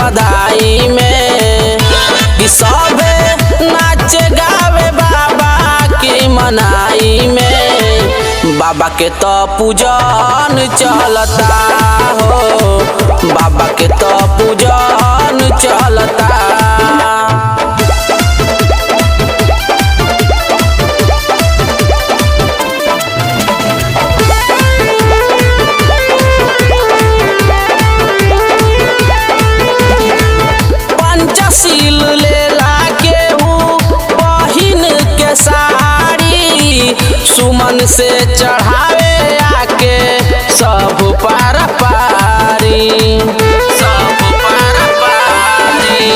बधाई में कि सबे नाच गावे बाबा की मनाई में। बाबा के तो पूजन चलता हो, बाबा के तो पूजन चलता। पंचशील लेला केहू पहिन के साड़ी, सुमन से चढ़ावे आके सब पार पारी, सब पार पारी।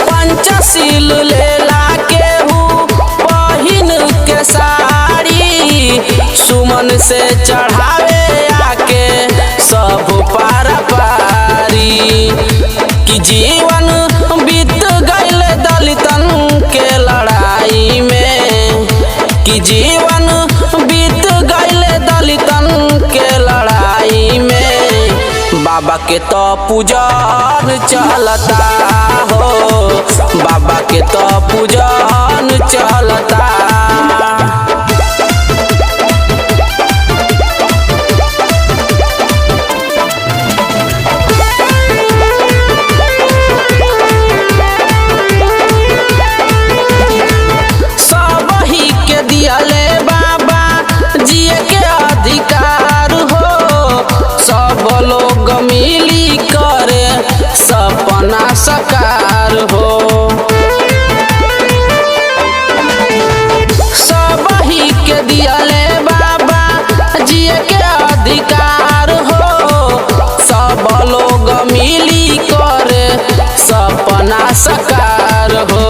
पंचशील लेला केहू पहिन के साड़ी, सुमन से चढ़ावे आके सब पार पारी। कि जीवन बीत गईल दलितन के लड़ाई में, कि जीवन बीत गईल दलितन के लड़ाई में। बाबा के तो पूजन चलता हो, बाबा के तो पूजन चलता। दियाले बाबा जिए के अधिकार हो, सब लोग मिली करे सपना साकार हो। सब ही के दियाले बाबा जिए के अधिकार हो, सब लोग मिली करे सपना साकार हो।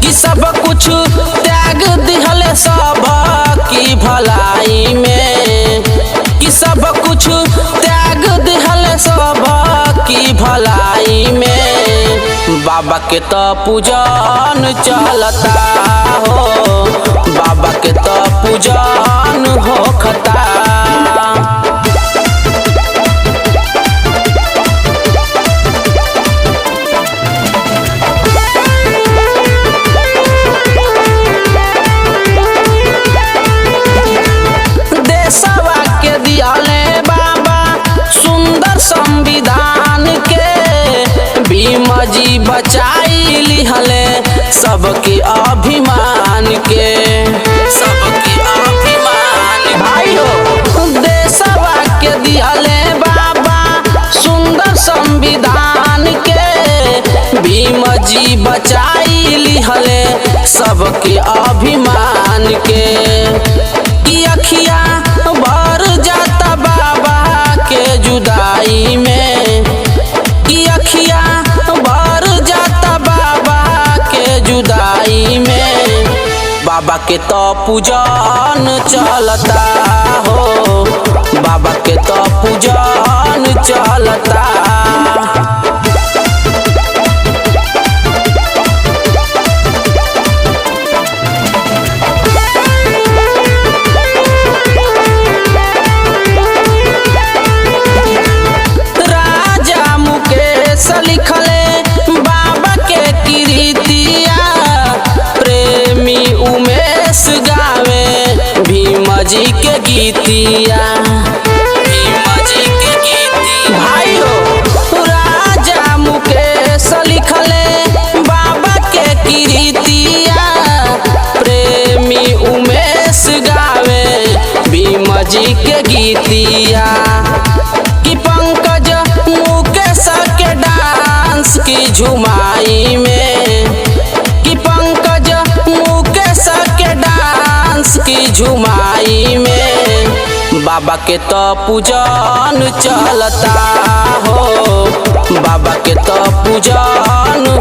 कि सब कुछ त्याग दिहले सब की भलाई में, कि सब कुछ त्याग दिहले सब की भलाई में। बाबा के तो पूजन चलता हो, बाबा के तो पूजन होखता। संविधान के भीम जी बचाई लिहले सबके अभिमान के, सबके अभिमान। भाई हो देशवा के दिहले बाबा सुंदर संविधान के, भीम जी बचाई लिहले सबके अभिमान के। कि अखिया भर जाता बाबा के जुदाई में, कि अखिया भर जाता बाबा के जुदाई में। बाबा के तो पूजन चलता हो, बाबा के तो पूजन चलता। लिखले बाबा के कीर्तिया, प्रेमी उमेश गावे भीम जी के गीतिया, भीम जी के गीतिया। भाई हो राजा मुकेश लिखले बाबा के कीर्तिया, प्रेमी उमेश गावे भीम जी के गीतिया। कि पंकज मुकेश के डांस की झुमाई में, कि पंकज मुकेश के डांस की झुमाई में। बाबा के तो पूजन चलता हो, बाबा के तो पूजन